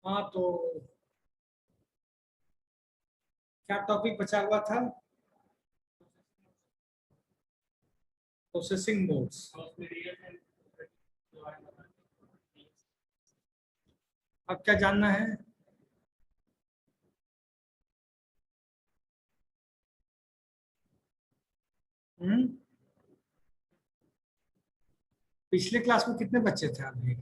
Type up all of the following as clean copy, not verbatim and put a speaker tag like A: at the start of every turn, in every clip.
A: हाँ, तो क्या टॉपिक बचा हुआ था? Processing modes. अब क्या जानना है? हम्म। पिछले क्लास में कितने बच्चे थे अभी?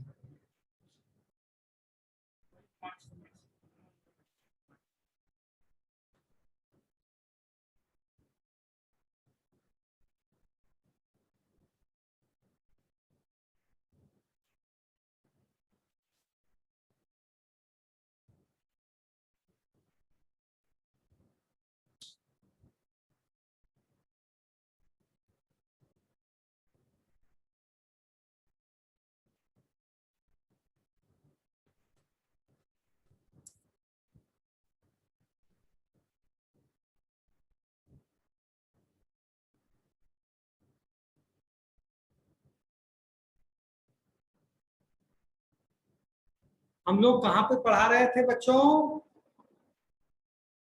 A: हम लोग कहाँ पे पढ़ा रहे थे बच्चों?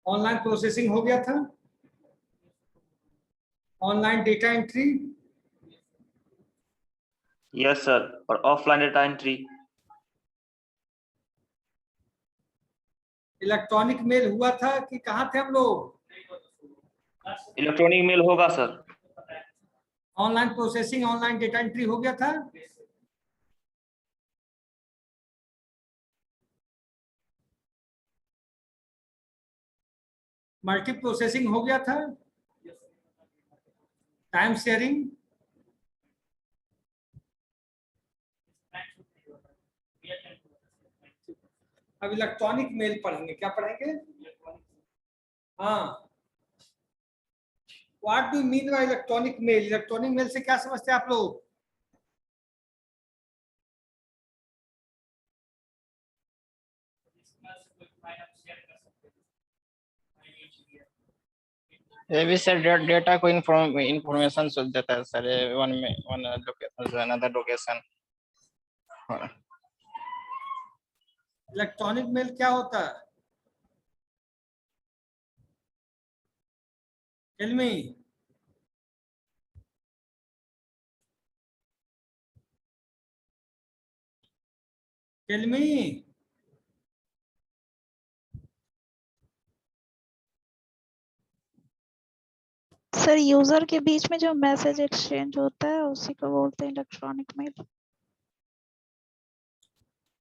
A: ऑनलाइन प्रोसेसिंग हो गया था, online data entry,
B: yes sir, और offline data entry.
A: Electronic mail हुआ था कि कहाँ थे हम लोग?
B: इलेक्ट्रॉनिक मेल होगा sir.
A: Online processing, online data entry हो गया था। मल्टी प्रोसेसिंग हो गया था। Time sharing. अब इलेक्ट्रॉनिक मेल पढ़ेंगे। क्या पढ़ेंगे? हाँ, what do mean by electronic mail? Electronic mail से क्या समझते हैं आप लोग?
C: ये भी सर डेटा को इंफॉर्मेशन देता है सर, वन लोकेशन से अनदर लोकेशन।
A: इलेक्ट्रॉनिक मेल क्या होता है? Tell me. Tell me.
D: Sir user के बीच में जो मैसेज एक्सचेंज होता है उसी को बोलते हैं इलेक्ट्रॉनिक मेल।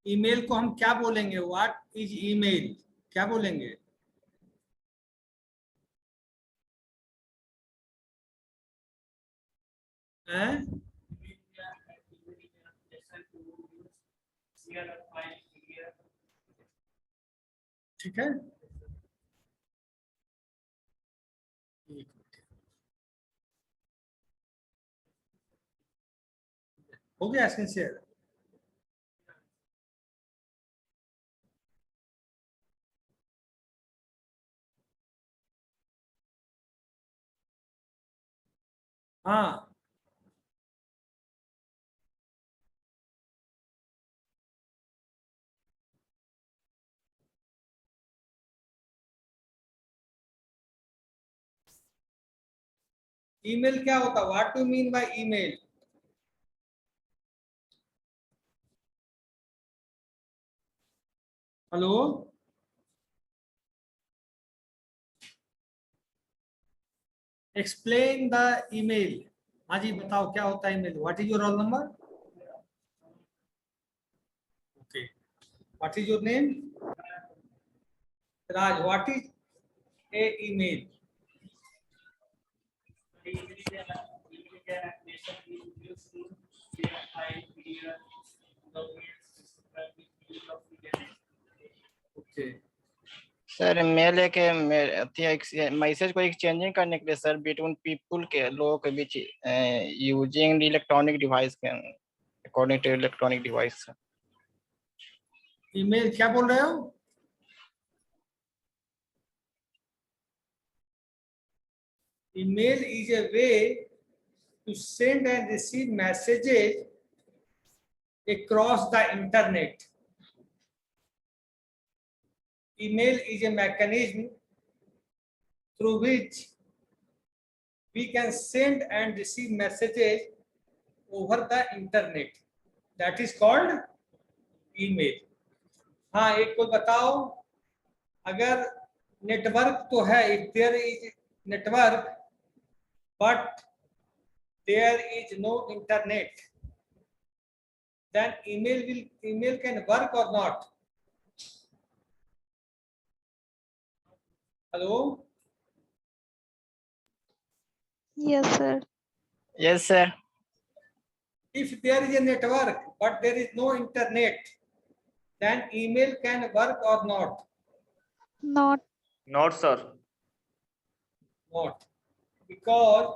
A: ईमेल को हम क्या बोलेंगे? What is email? क्या बोलेंगे? हैं? ठीक है, हो गया सिंसियर। हाँ, ईमेल क्या होता है? What do mean by email? Hello, explain the email. हाँ जी, बताओ क्या होता है email? What is your roll number? Okay, what is your name? Raj, what is a email? Okay,
C: sir mail एक मैसेज को एक्सचेंजिंग करने के लिए सर, बिटवीन पीपुल के लोगों के बीच, यूजिंग इलेक्ट्रॉनिक डिवाइस के according to electronic device.
A: Email क्या बोल रहे हो? email is a way to send and receive messages across the internet. email is a mechanism through which we can send and receive messages over the internet. That is called email. हाँ, एक को बताओ, अगर network तो है, if there is network but there is no internet, then email can work or not? Hello?
D: Yes, sir.
C: Yes, sir.
A: If there is a network but there is no internet, then email can work or not?
D: Not.
B: Not, sir.
A: Not. Because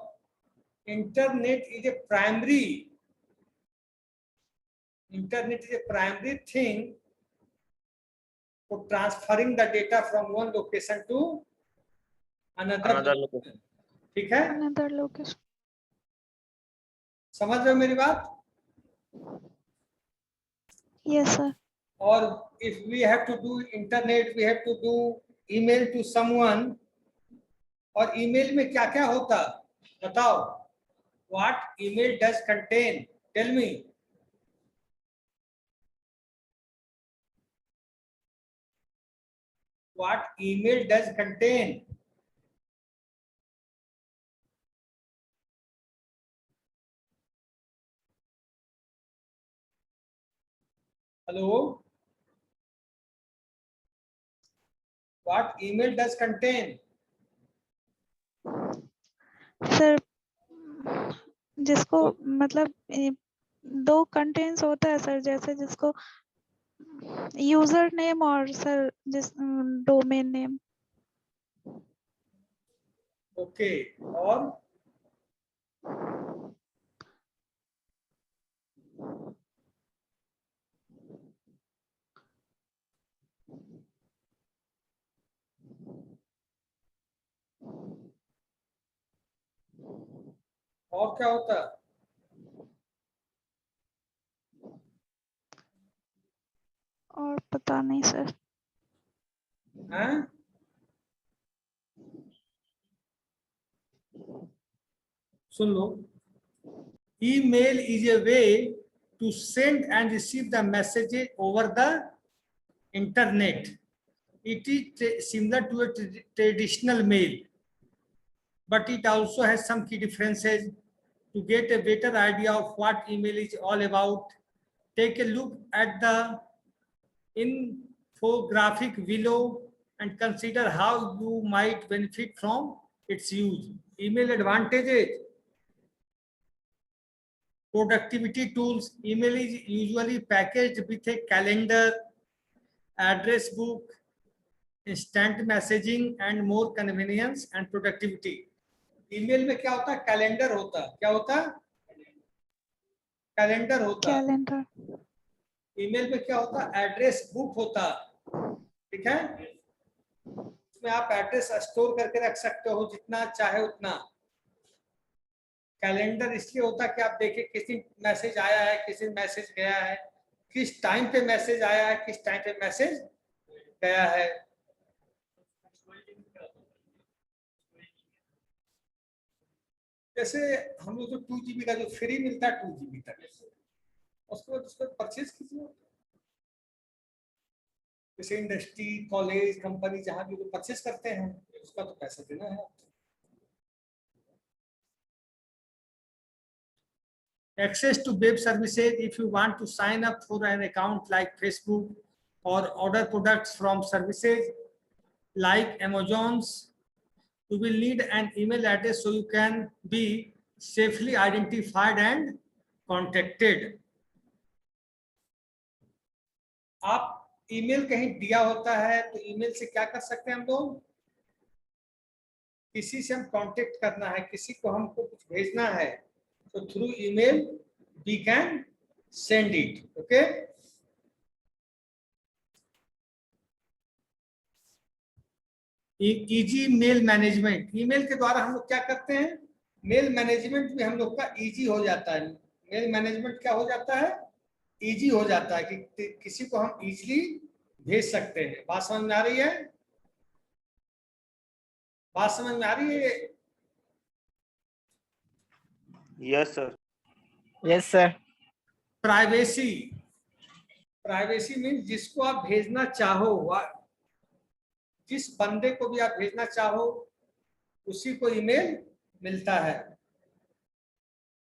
A: internet is a primary thing for transferring the data from one location to another
B: location.
A: ठीक है?
D: Another location.
A: समझ रहे हो मेरी बात?
D: Yes, sir.
A: और if we have to do internet, we have to do email to someone. और email में क्या क्या होता? बताओ. What email does contain? Tell me. What email does contain? Hello? What email does contain?
D: Sir जिसको मतलब दो कंटेंट्स होता है सर, जैसे जिसको यूजर नेम और सर जिस डोमेन नेम.
A: ओके, और क्या होता है?
D: और पता नहीं सर.
A: हैं? सुन लो. Email is a way to send and receive the messages over the internet. It is similar to a traditional mail, but it also has some key differences. To get a better idea of what email is all about, take a look at the infographic below and consider how you might benefit from its use. Email advantages. Productivity tools. Email is usually packaged with a calendar, address book, instant messaging, and more convenience and productivity. Email में क्या होता है? Calendar होता है. क्या होता है? Calendar होता है.
D: कैलेंडर.
A: ईमेल में क्या होता है? एड्रेस बुक होता है. ठीक है? इसमें आप एड्रेस स्टोर करके रख सकते हो जितना चाहे उतना. कैलेंडर इसलिए होता है कि आप देखें किसी मैसेज आया है, किसी मैसेज गया है, किस टाइम पे मैसेज आया है, किस टाइम पे मैसेज गया है. जैसे हम लोग तो 2 GB का जो फ्री मिलता है 2 GB तक, उसको परचेज कीजिए. जैसे इंडस्ट्री, कॉलेज, कंपनी जहां भी लोग परचेज करते हैं उसका तो पैसा देना है. Access to web services. If you want to sign up for an account like Facebook or order products from services like Amazon's, you will need an email address so you can be safely identified and contacted. आप email कहीं दिया होता है तो email से क्या कर सकते हैं हम लोग? किसी से हम कांटेक्ट करना है, किसी को हमको कुछ भेजना है, तो through email we can send it. Okay. Easy mail management. Email के द्वारा हम लोग क्या करते हैं? मेल मैनेजमेंट भी हम लोग का इजी हो जाता है. मेल मैनेजमेंट क्या हो जाता है? इजी हो जाता है कि किसी को हम इजीली भेज सकते हैं। बात समझ में आ रही है? बात समझ में आ रही है?
B: Yes, sir.
C: Yes sir.
A: Privacy, privacy means जिसको आप भेजना चाहो, जिस बंदे को भी आप भेजना चाहो उसी को ईमेल मिलता है।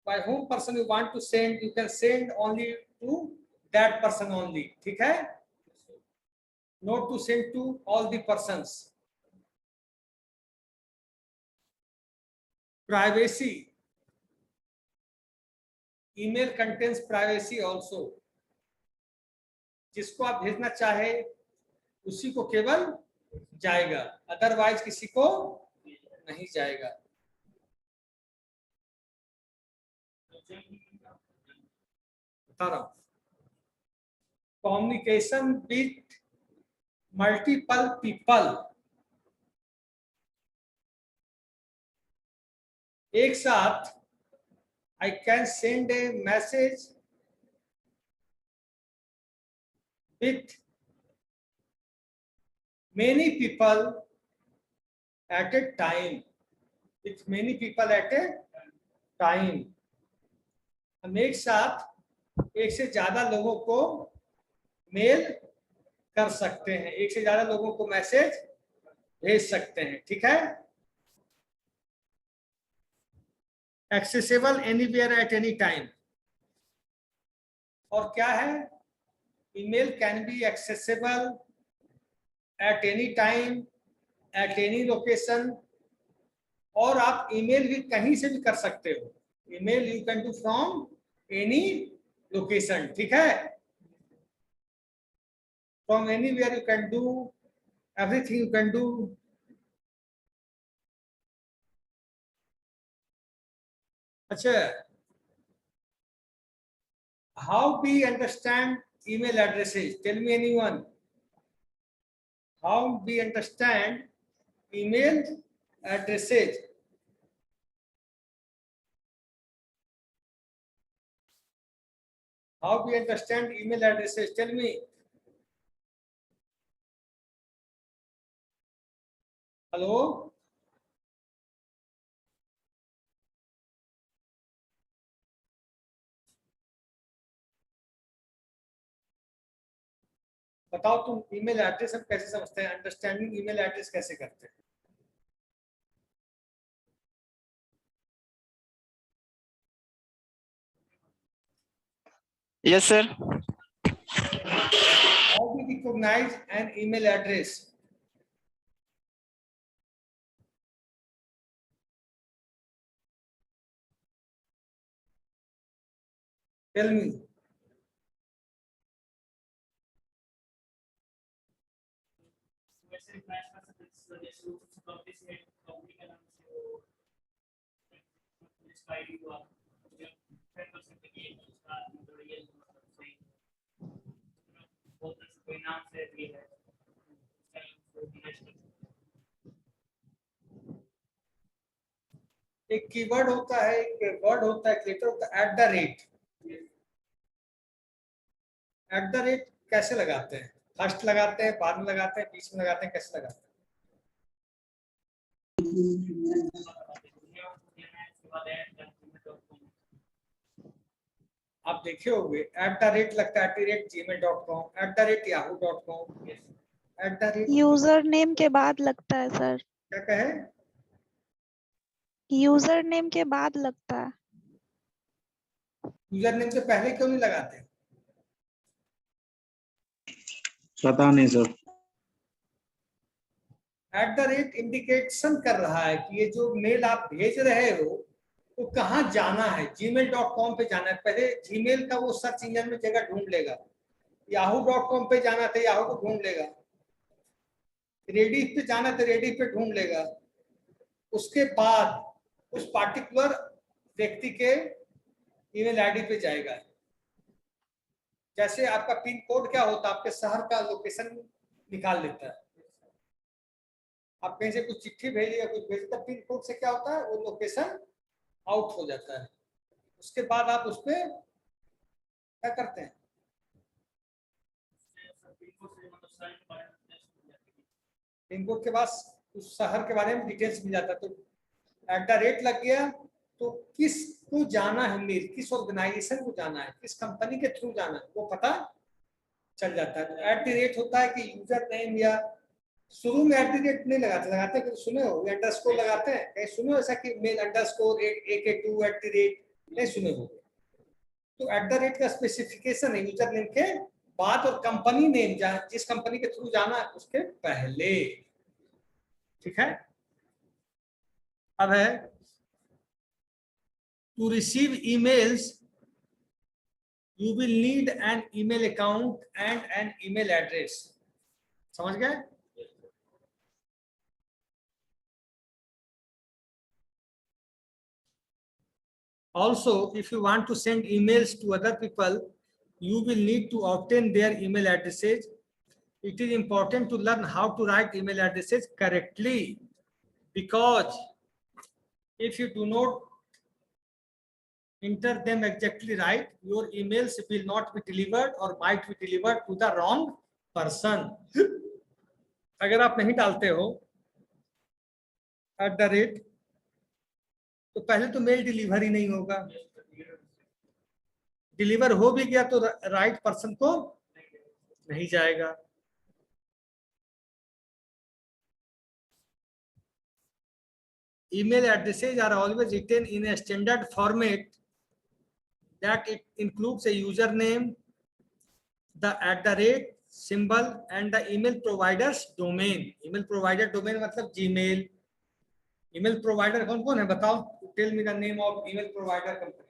A: by whom person you want to send, you can send only to that person only, ठीक है? not to send to all the persons. privacy, email contains privacy also. जिसको आप भेजना चाहे उसी को केवल जाएगा, अदरवाइज किसी को नहीं जाएगा। बता रहा हूं, कम्युनिकेशन विथ मल्टीपल पीपल, एक साथ I can send A message with many people at a time, with many people at a time। हम एक साथ एक से ज्यादा लोगों को मेल कर सकते हैं, एक से ज्यादा लोगों को मैसेज भेज सकते हैं, ठीक है? Accessible anywhere at any time. और क्या है? email can be accessible at any time, at any location। और आप ईमेल भी कहीं से भी कर सकते हो। Email you can do from any location, ठीक है? From anywhere you can do everything, you can do. अच्छा, how we understand email addresses? Tell me anyone. How we understand email addresses? How we understand email addresses? Tell me. Hello? बताओ तुम email address हम कैसे समझते हैं? Understanding email address कैसे करते हैं?
C: Yes sir.
A: How we recognize an email address? Tell me. एक कीवर्ड होता है, एक वर्ड होता है, एक लेटर होता है, at the rate. At the rate कैसे लगाते हैं? फर्स्ट लगाते हैं, बाद में लगाते हैं, बीच में लगाते हैं, कैसे लगाते हैं? आप देखे होंगे एट द रेट लगता है, @gmail.com, @yahoo.com,
D: यूजर नेम के बाद लगता है सर।
A: क्या कहे?
D: यूजर नेम के बाद लगता है।
A: यूजर नेम से पहले क्यों नहीं लगाते?
E: पता नहीं sir.
A: At the rate indication कर रहा है कि ये जो मेल आप भेज रहे हो वो कहाँ जाना है। gmail.com पे जाना है, पहले जीमेल का वो सर्च इंजन में जगह ढूंढ लेगा। yahoo.com पे जाना था, याहू को ढूंढ लेगा। रेडिफ पे जाना था, रेडिफ पे ढूंढ लेगा। उसके बाद उस पार्टिकुलर व्यक्ति के ईमेल आईडी पे जाएगा। जैसे आपका पिन कोड क्या होता है? आपके शहर का लोकेशन निकाल लेता है। आप कहीं से कुछ चिट्ठी भेजिए या कुछ भेजते, पिन कोड से क्या होता है? वो लोकेशन आउट हो जाता है। उसके बाद आप उस पर क्या करते हैं? पिन कोड के बाद उस शहर के बारे में डिटेल्स मिल जाता है। तो @ लग गया तो किसको जाना है मेल, किस ऑर्गेनाइजेशन को जाना है, किस कंपनी के थ्रू जाना है वो पता चल जाता है। तो @ होता है कि यूजर नेम, या शुरू में @ नहीं लगाते हैं, सुने हो अंडरस्कोर लगाते हैं, कहीं सुने हो ऐसा कि मेल अंडरस्कोर AK2 नहीं सुने हो। तो @ का स्पेसिफिकेशन है यूजर नेम के बाद और कंपनी नेम जिस कंपनी के थ्रू जाना है उसके पहले। ठीक है। अब है to receive emails you will need an email account and an email address. समझ गए? Also, if you want to send emails to other people, you will need to obtain their email addresses. It is important to learn how to write email addresses correctly, because if you do not enter them exactly right, your emails will not be delivered or might be delivered to the wrong person. अगर आप नहीं डालते हो @ तो पहले तो mail deliver ही नहीं होगा, डिलीवर हो भी गया तो राइट पर्सन को नहीं जाएगा। Email addresses are always written in a standard format that it includes a username, the @ symbol and the email provider's domain. Email provider domain मतलब Gmail. email provider कौन कौन है बताओ? Tell me the name of email provider company.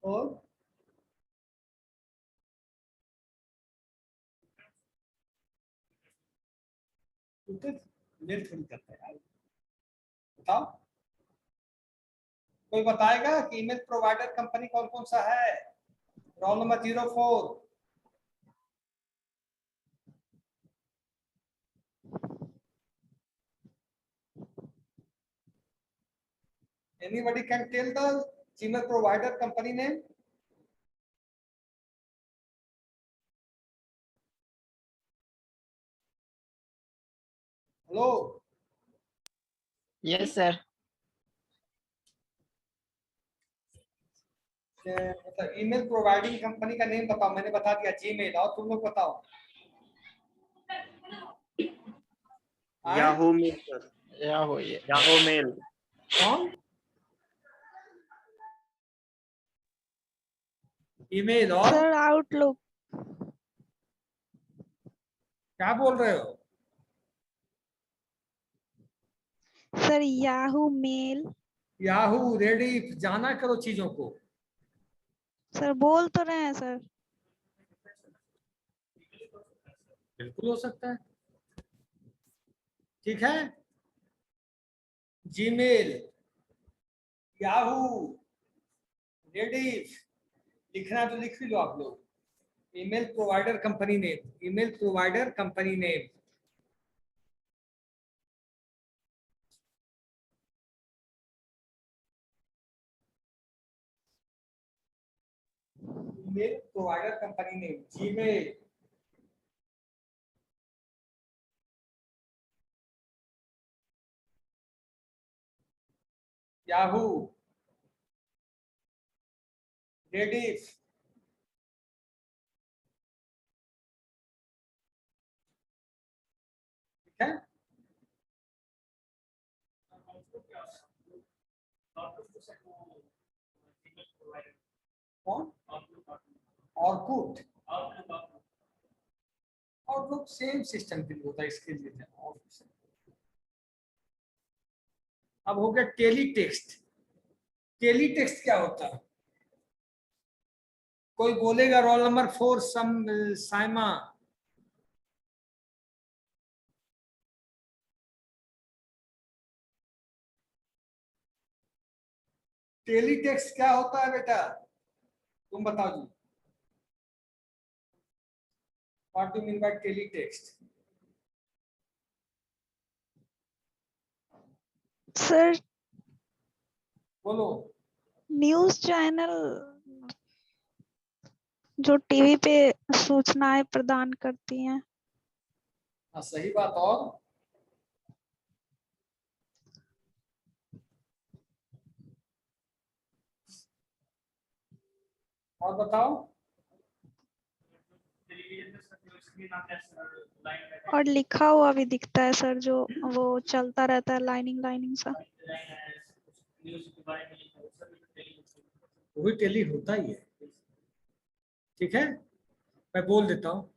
A: और mail थोड़ी करता है यार, बताओ कोई बताएगा कि ईमेल प्रोवाइडर कंपनी कौन कौन सा है? Roll number 04। Anybody can tell the email provider company name? Hello.
C: Yes, sir.
A: मतलब ईमेल प्रोवाइडिंग कंपनी का नेम बताओ। मैंने बता दिया जीमेल, और तुम लोग बताओ।
B: Yahoo mail sir.
C: Yahoo.
B: Yahoo mail.
A: कौन? ईमेल और
D: सर आउटलुक।
A: क्या बोल रहे हो?
D: Sir Yahoo mail.
A: Yahoo, ready, जाना करो चीजों को।
D: सर बोल तो रहे हैं सर।
A: बिल्कुल हो सकता है। ठीक है। जीमेल, याहू, रेडिफ, लिखना तो लिख भी लो आप लोग। Email provider company name, email provider company name. Email provider company name, Gmail, Yahoo, Rediff, ठीक है। कौन? ऑर्कुट। आउटलुक सेम सिस्टम के लिए होता है, इसके लिए अब हो गया टेलीटेक्स्ट। टेलीटेक्स्ट क्या होता है? कोई बोलेगा रोल नंबर 4 साइमा। टेलीटेक्स्ट क्या होता है बेटा? तुम बताओ जी। What do mean by teletext?
D: Sir
A: बोलो।
D: न्यूज चैनल जो टीवी पे सूचनाएं प्रदान करती हैं।
A: हाँ सही बात। और बताओ।
D: और लिखा हुआ भी दिखता है सर, जो वो चलता रहता है लाइनिंग लाइनिंग सा।
A: वो भी टेली होता ही है। ठीक है, मैं बोल देता हूँ।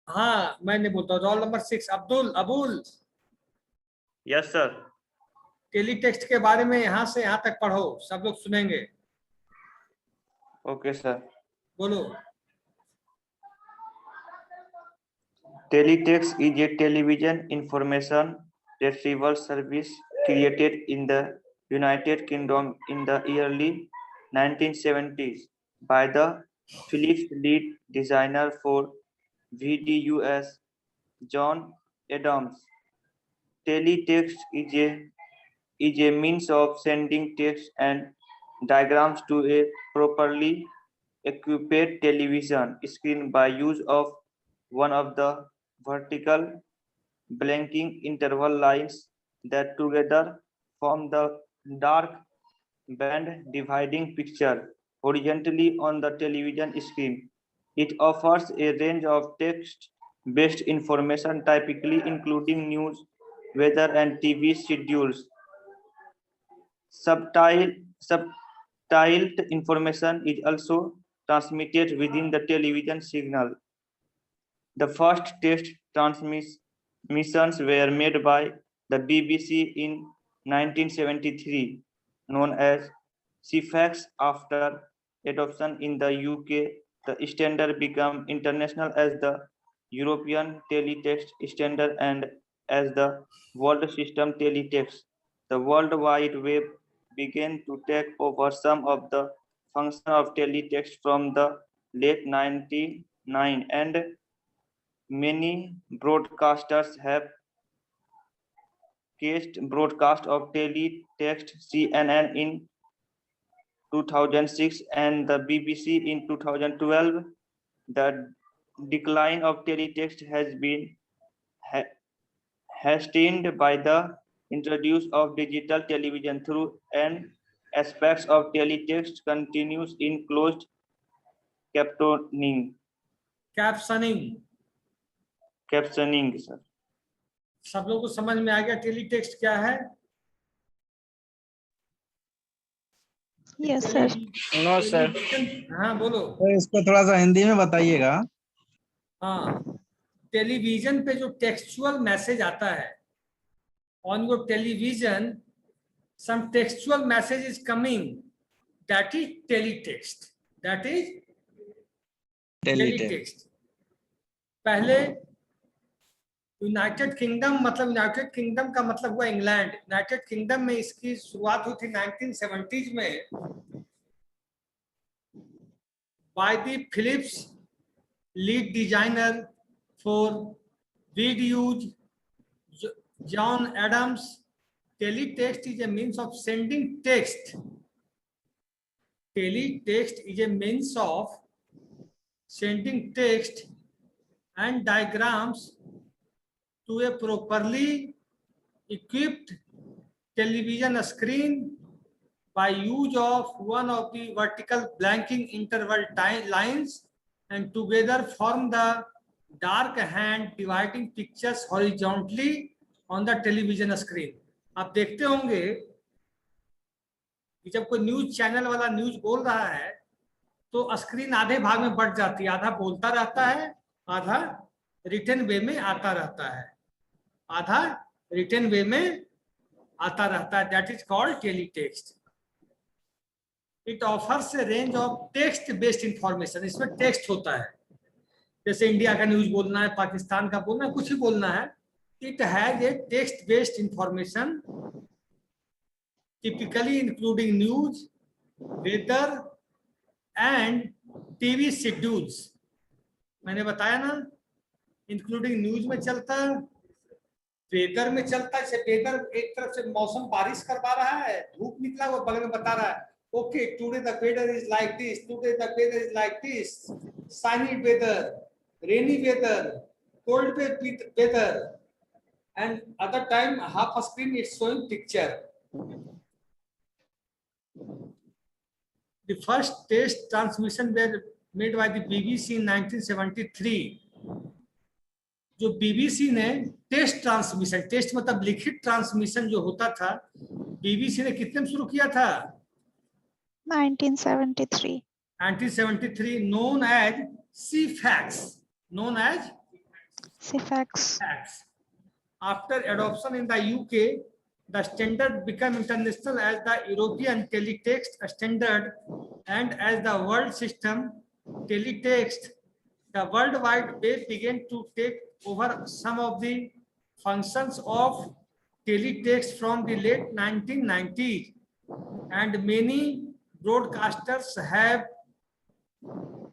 A: हाँ मैं नहीं बोलता। Roll number 6 Abdul Abul,
B: yes sir.
A: Teletext के बारे में यहाँ से यहाँ तक पढ़ो, सब लोग सुनेंगे।
B: Okay sir.
A: बोलो।
B: Teletext is a television information retrieval service created in the United Kingdom in the early 1970s by the Philips lead designer for VDUS, John Adams. Teletext is a means of sending text and diagrams to a properly equipped television screen by use of one of the vertical blanking interval lines that together form the dark band dividing picture horizontally on the television screen. It offers a range of text-based information, typically including news, weather, and TV schedules. Subtitled information is also transmitted within the television signal. The first test transmissions were made by the BBC in 1973, known as CFAX. After adoption in the UK, the standard became international as the European Teletext Standard and as the World System Teletext. The World Wide Web began to take over some of the functions of teletext from the late 1990s, and many broadcasters have cast broadcast of teletext. CNN in 2006 and the BBC in 2012. The decline of teletext has been hastened by the introduction of digital television through and aspects of teletext continues in closed captioning.
A: Captioning
B: sir.
A: सब लोगों को समझ में आ गया tele text क्या है?
D: Yes sir.
C: No sir.
A: हाँ बोलो।
E: तो इसको थोड़ा सा हिंदी में बताइएगा।
A: हाँ, टेलीविजन पे जो टेक्सचुअल मैसेज आता है on your television, some textual message is coming, that is teletext. That is teletext. पहले यूनाइटेड किंगडम, मतलब यूनाइटेड किंगडम का मतलब हुआ इंग्लैंड। यूनाइटेड किंगडम में इसकी शुरुआत हुई थी 1970s में by the Philips lead designer for videos John Adams. Teletext is a means of sending text. Teletext is a means of sending text and diagrams to a properly equipped television screen by use of one of the vertical blanking interval lines, and together form the dark hand dividing pictures horizontally on the television screen. आप देखते होंगे कि जब कोई news channel वाला news बोल रहा है तो स्क्रीन आधे भाग में बढ़ जाती है, आधा बोलता रहता है, आधा रिटन वे में आता रहता है, आधा रिटन वे में आता रहता है। That is called teletext. It offers a range of text based information. इसमें टेक्स्ट होता है, जैसे इंडिया का न्यूज बोलना है, पाकिस्तान का बोलना है, कुछ ही बोलना है। It has a text-based information, typically including news, weather, and TV schedules. मैंने बताया ना, including news में चलता, वेदर में चलता है, जैसे वेदर एक तरफ से मौसम बारिश करवा रहा है, धूप निकला वो बगल में बता रहा है, okay today the weather is like this, today the weather is like this, sunny weather, rainy weather, cold weather, and other time half a screen is showing picture. The first test transmission were made by the BBC in 1973. जो BBC ने test transmission, test मतलब लिखित transmission जो होता था, BBC ने कितने में शुरू किया था?
D: 1973.
A: 1973, known as CFAX, known as
D: CFAX.
A: CFAX. After adoption in the UK, the standard became international as the European Teletext Standard and as the world system Teletext. The World Wide Web began to take over some of the functions of teletext from the late 1990s, and many broadcasters have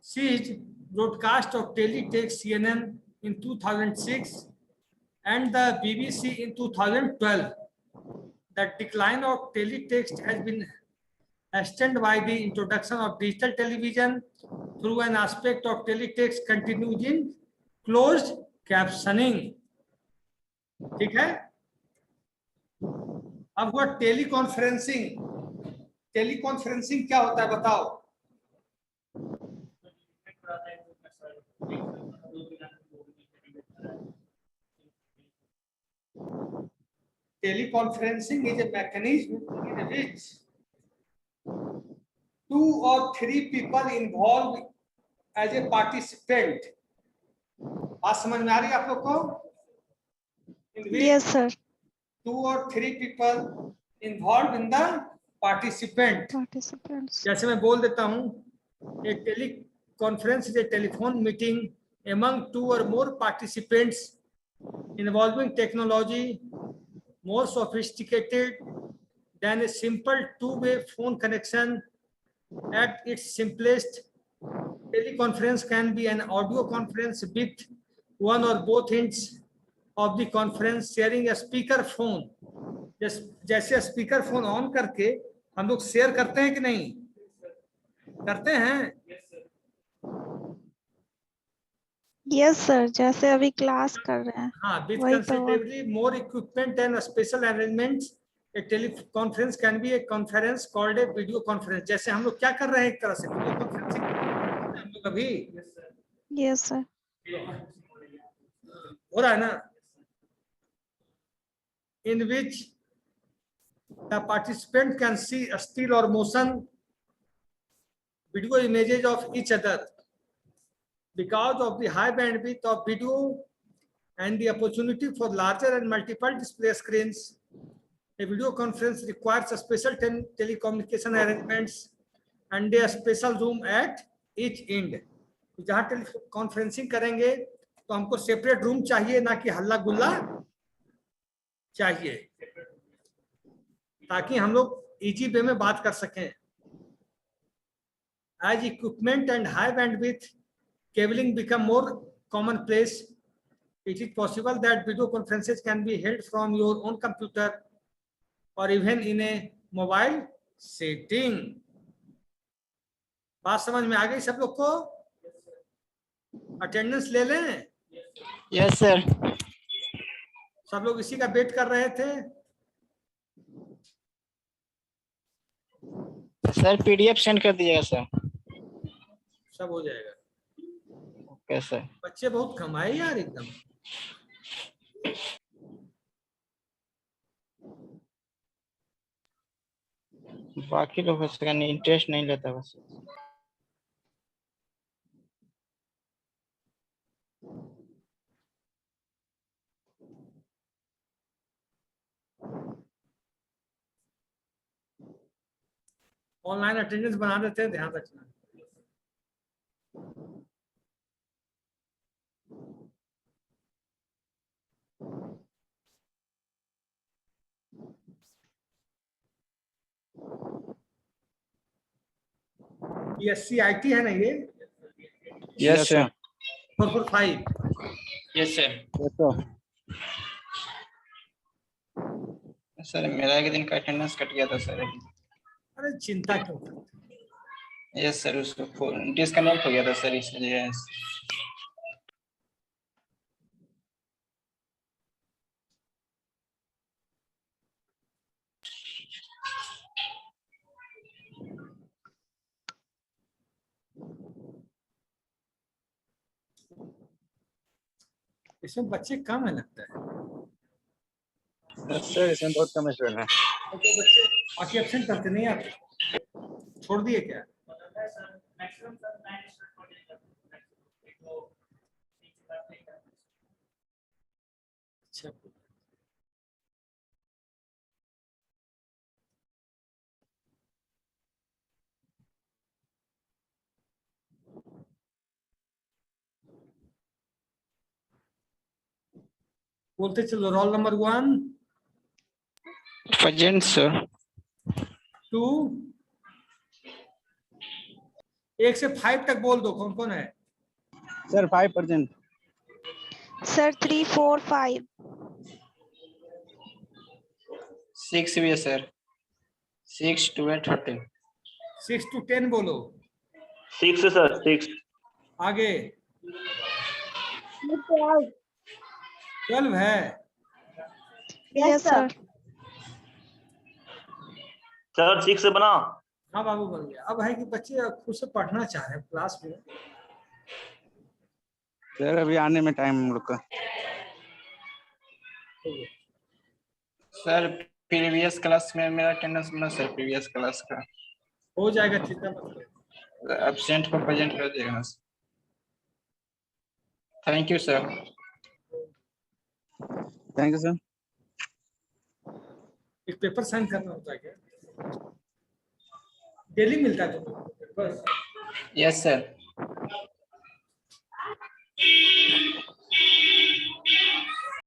A: ceased broadcast of teletext. CNN in 2006 and the BBC in 2012. The decline of teletext has been hastened by the introduction of digital television through an aspect of teletext continues in closed captioning. ठीक है? अब हुआ teleconferencing. Teleconferencing क्या होता है बताओ? Teleconferencing is a mechanism in which 2 or 3 people involved as a participant. बात समझ में आ रही है आप लोग को? In which
D: Yes, sir.
A: 2 or 3 people involved in the participant.
D: Participants.
A: जैसे मैं बोल देता हूँ, a teleconference is a telephone meeting among 2 or more participants involving technology more sophisticated than a simple two-way phone connection. At its simplest, teleconference can be an audio conference with one or both ends of the conference sharing a speaker phone. जैसे speaker phone on करके हम लोग share करते हैं कि नहीं करते हैं?
D: Yes, sir. जैसे अभी क्लास कर रहे हैं.
A: हाँ, with
D: वही तो.
A: considerably more equipment and special arrangements, a teleconference can be a conference called a video conference. जैसे हम लोग क्या कर रहे हैं एक तरह से वीडियो कॉन्फ्रेंसिंग हम लोग अभी.
D: Yes, sir.
A: हो रहा है ना? In which the participant can see a still or motion video images of each other. Because of the high bandwidth of video and the opportunity for larger and multiple display screens, a video conference requires a special telecommunication arrangements and a special room at each end. जहाँ teleconferencing करेंगे तो हमको separate room चाहिए, ना कि हल्ला गुल्ला चाहिए, ताकि हम लोग इजी वे में बात कर सकें. As equipment and high bandwidth cabling become more commonplace, it is possible that video conferences can be held from your own computer or even in a mobile setting. बात समझ में आ गई सब लोग को? अटेंडेंस ले लें?
C: Yes sir.
A: सब लोग इसी का वेट कर रहे थे.
C: सर पीडीएफ सेंड कर दीजिएगा सर.
A: सब हो जाएगा.
C: Okay sir.
A: बच्चे बहुत कम आए यार एकदम.
C: बाकी लोग इसका इंटरेस्ट नहीं लेता बस.
A: ऑनलाइन अटेंडेंस बना देते हैं, ध्यान रखना. SCIT है ना ये?
C: Yes sir.
A: 445.
C: Yes sir. Sir मेरा एक दिन का अटेंडेंस कट गया था सर।
A: अरे चिंता क्यों करते?
C: यस सर, उसको डिस्कनेक्ट हो गया था सर इसलिए।
A: इसमें बच्चे कम है लगता है।
E: सर इसमें बहुत कम स्टूडेंट है।
A: और जो बच्चे बाकी एब्सेंट करते नहीं आते, छोड़ दिए क्या? अच्छा, बोलते चलो। Roll number 1,
C: present sir.
A: 2, 1 से 5 तक बोल दो कौन कौन है।
E: सर 5%।
D: सर 3, 4, 5।
C: 6 भी है सर। 6 to 13।
A: 6 to 10 बोलो।
B: 6 सर 6।
A: आगे 12 है।
D: Yes sir.
B: सर 6 से बना।
A: हाँ बाबू बन गया। अब है कि बच्चे खुद से पढ़ना चाह रहे हैं क्लास में।
E: सर अभी आने में टाइम हम लोग का।
C: सर प्रीवियस क्लास में मेरा अटेंडेंस बना सर, प्रीवियस क्लास का।
A: हो जाएगा, चिंता मत करो।
C: एब्सेंट को प्रेजेंट कर देगा। Thank you sir.
E: Thank you sir.
A: एक पेपर साइन करना होता है क्या? डेली मिलता है तुमको पेपर?
C: Yes sir.